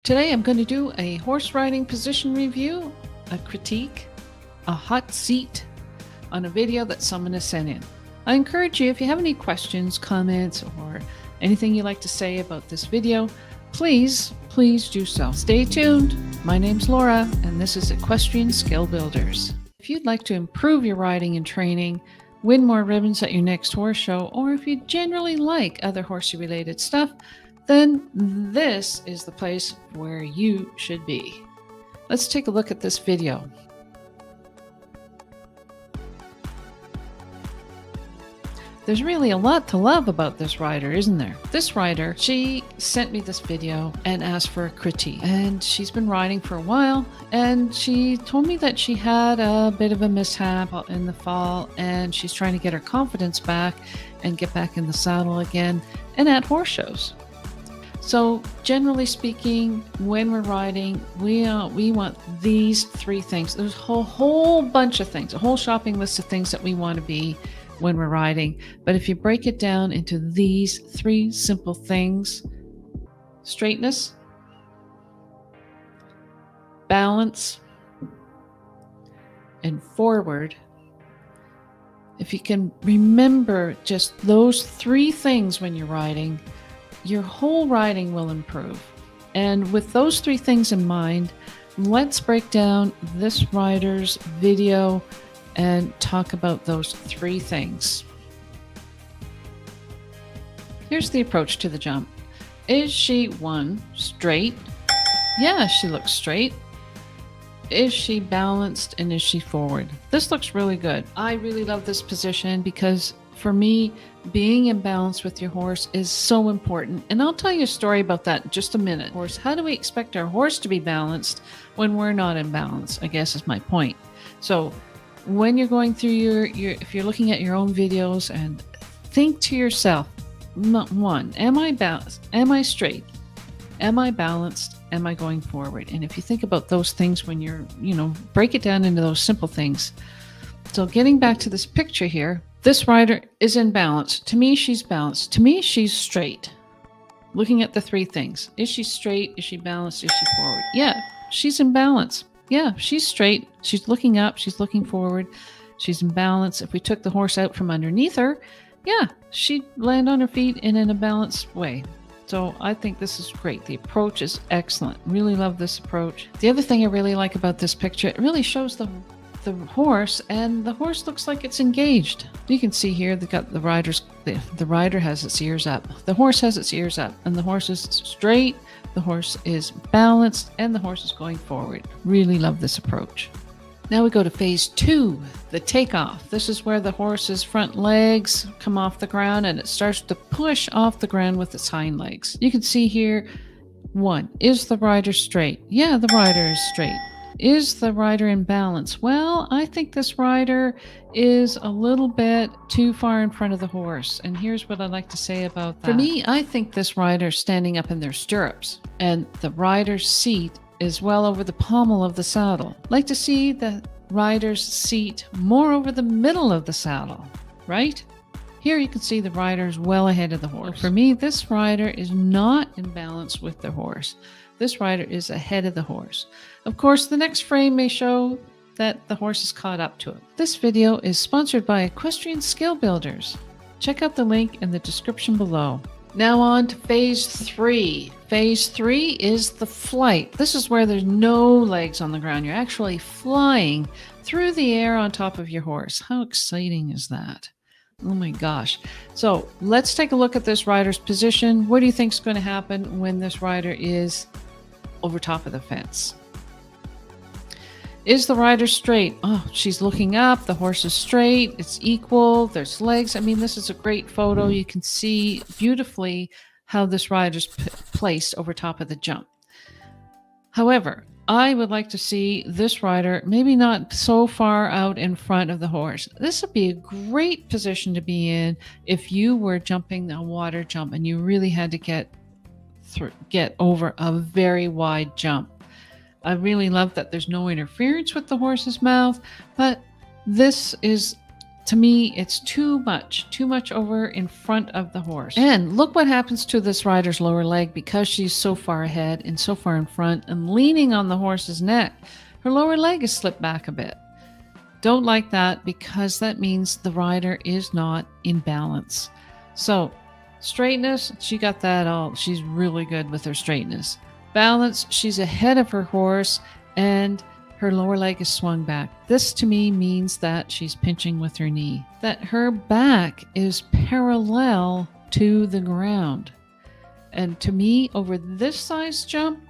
Today I'm going to do a horse riding position review, a critique, a hot seat on a video that someone has sent in. I encourage you, if you have any questions, comments, or anything you'd like to say about this video, please do so. Stay tuned. My name's Laura, and this is Equestrian Skill Builders. If you'd like to improve your riding and training, win more ribbons at your next horse show, or if you generally like other horsey-related stuff, then this is the place where you should be. Let's take a look at this video. There's really a lot to love about this rider, isn't there? This rider, she sent me this video and asked for a critique. And she's been riding for a while, and she told me that she had a bit of a mishap in the fall, and she's trying to get her confidence back and get back in the saddle again and at horse shows. So generally speaking, when we're riding, we want these three things. There's a whole bunch of things, a whole shopping list of things that we want to be when we're riding. But if you break it down into these three simple things: straightness, balance, and forward. If you can remember just those three things when you're riding, your whole riding will improve. And with those three things in mind, let's break down this rider's video and talk about those three things. Here's the approach to the jump. Is she, one, straight? Yeah, she looks straight. Is she balanced, and is she forward? This looks really good. I really love this position because for me, being in balance with your horse is so important. And I'll tell you a story about that in just a minute. Horse, how do we expect our horse to be balanced when we're not in balance, I guess is my point. So when you're going through your if you're looking at your own videos, and think to yourself, one, am I balanced? Am I straight? Am I balanced? Am I going forward? And if you think about those things when you're, break it down into those simple things. So getting back to this picture here, this rider is in balance. To me, she's balanced. To me, she's straight. Looking at the three things. Is she straight? Is she balanced? Is she forward? Yeah, she's in balance. Yeah, she's straight. She's looking up. She's looking forward. She's in balance. If we took the horse out from underneath her, yeah, she'd land on her feet and in a balanced way. So I think this is great. The approach is excellent. Really love this approach. The other thing I really like about this picture, it really shows the horse, and the horse looks like it's engaged. You can see here they've got the rider has its ears up. The horse has its ears up, and the horse is straight, the horse is balanced, and the horse is going forward. Really love this approach. Now we go to phase 2, the takeoff. This is where the horse's front legs come off the ground and it starts to push off the ground with its hind legs. You can see here, 1, is the rider straight? Yeah, the rider is straight. Is the rider in balance? Well, I think this rider is a little bit too far in front of the horse. And here's what I'd like to say about that. For me, I think this rider is standing up in their stirrups, and the rider's seat is well over the pommel of the saddle. I'd like to see the rider's seat more over the middle of the saddle, right? Here you can see the rider is well ahead of the horse. For me, this rider is not in balance with the horse. This rider is ahead of the horse. Of course, the next frame may show that the horse is caught up to it. This video is sponsored by Equestrian Skill Builders. Check out the link in the description below. Now on to phase 3. Phase 3 is the flight. This is where there's no legs on the ground. You're actually flying through the air on top of your horse. How exciting is that? Oh my gosh. So let's take a look at this rider's position. What do you think is going to happen when this rider is over top of the fence? Is the rider straight? Oh, she's looking up. The horse is straight. It's equal. There's legs. I mean, this is a great photo. You can see beautifully how this rider's placed over top of the jump. However, I would like to see this rider maybe not so far out in front of the horse. This would be a great position to be in if you were jumping a water jump and you really had to get over a very wide jump. I really love that there's no interference with the horse's mouth, but this is To me, it's too much over in front of the horse. And look what happens to this rider's lower leg because she's so far ahead and so far in front and leaning on the horse's neck. Her lower leg is slipped back a bit. Don't like that because that means the rider is not in balance. So, straightness, she got that all. She's really good with her straightness. Balance, she's ahead of her horse and her lower leg is swung back. This to me means that she's pinching with her knee, that her back is parallel to the ground. And to me, over this size jump,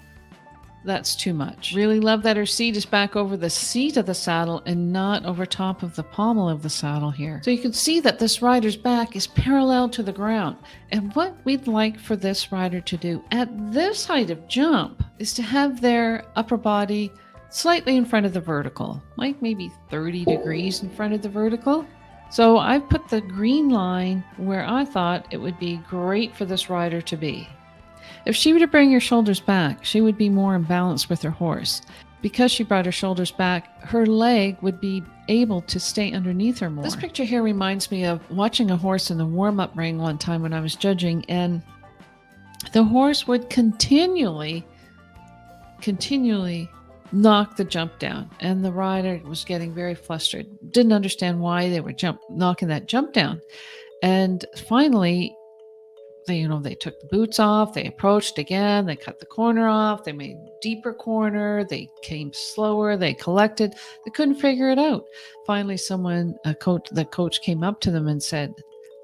that's too much. Really love that her seat is back over the seat of the saddle and not over top of the pommel of the saddle here. So you can see that this rider's back is parallel to the ground. And what we'd like for this rider to do at this height of jump is to have their upper body slightly in front of the vertical, like maybe 30 degrees in front of the vertical. So I've put the green line where I thought it would be great for this rider to be. If she were to bring her shoulders back, she would be more in balance with her horse. Because she brought her shoulders back, her leg would be able to stay underneath her more. This picture here reminds me of watching a horse in the warm-up ring one time when I was judging, and the horse would continually knock the jump down, and the rider was getting very flustered, didn't understand why they were knocking that jump down. And finally they took the boots off, they approached again, they cut the corner off, they made deeper corner, they came slower, they collected, they couldn't figure it out. Finally the coach came up to them and said,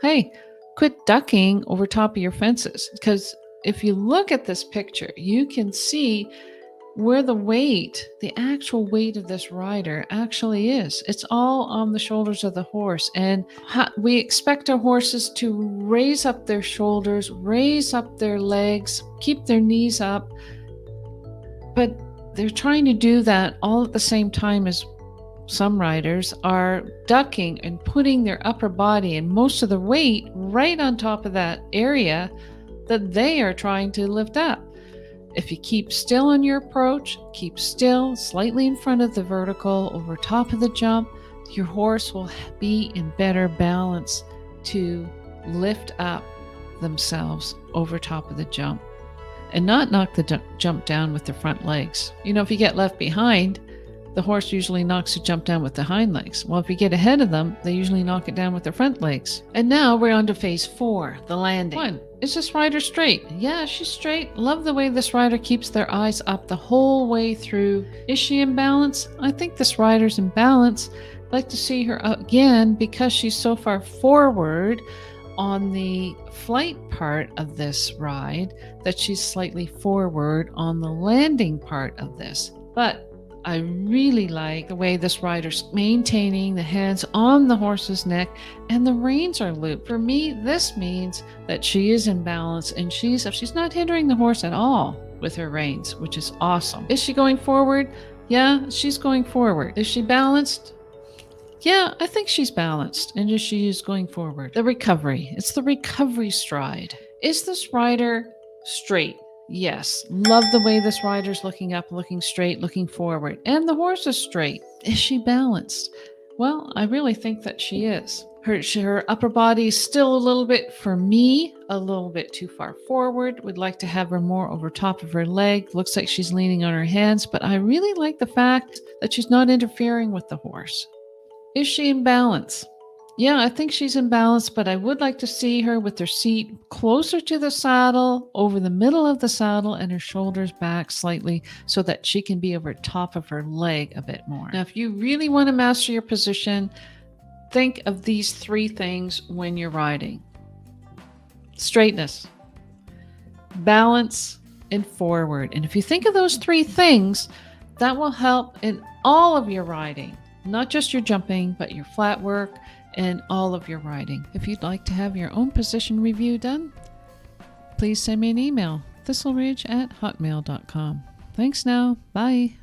"Hey, quit ducking over top of your fences." Because if you look at this picture, you can see where the actual weight of this rider actually is. It's all on the shoulders of the horse. And we expect our horses to raise up their shoulders, raise up their legs, keep their knees up. But they're trying to do that all at the same time as some riders are ducking and putting their upper body and most of the weight right on top of that area that they are trying to lift up. If you keep still on your approach, keep still, slightly in front of the vertical, over top of the jump, your horse will be in better balance to lift up themselves over top of the jump and not knock the jump down with their front legs. If you get left behind, the horse usually knocks the jump down with the hind legs. Well, if you get ahead of them, they usually knock it down with their front legs. And now we're on to phase 4, the landing. 1. Is this rider straight? Yeah, she's straight. Love the way this rider keeps their eyes up the whole way through. Is she in balance? I think this rider's in balance. I'd like to see her again because she's so far forward on the flight part of this ride that she's slightly forward on the landing part of this. But I really like the way this rider's maintaining the hands on the horse's neck and the reins are looped. For me, this means that she is in balance and she's not hindering the horse at all with her reins, which is awesome. Is she going forward? Yeah, she's going forward. Is she balanced? Yeah, I think she's balanced and she is going forward. The recovery. It's the recovery stride. Is this rider straight? Yes. Love the way this rider's looking up, looking straight, looking forward. And the horse is straight. Is she balanced? Well, I really think that she is. Her upper body is still a little bit, for me, a little bit too far forward. Would like to have her more over top of her leg. Looks like she's leaning on her hands, but I really like the fact that she's not interfering with the horse. Is she in balance? Yeah, I think she's in balance, but I would like to see her with her seat closer to the saddle, over the middle of the saddle, and her shoulders back slightly so that she can be over top of her leg a bit more. Now, if you really want to master your position, think of these 3 things when you're riding. Straightness, balance, and forward. And if you think of those 3 things, that will help in all of your riding, not just your jumping, but your flat work, and all of your riding. If you'd like to have your own position review done, please send me an email, thistleridge@hotmail.com. Thanks now. Bye.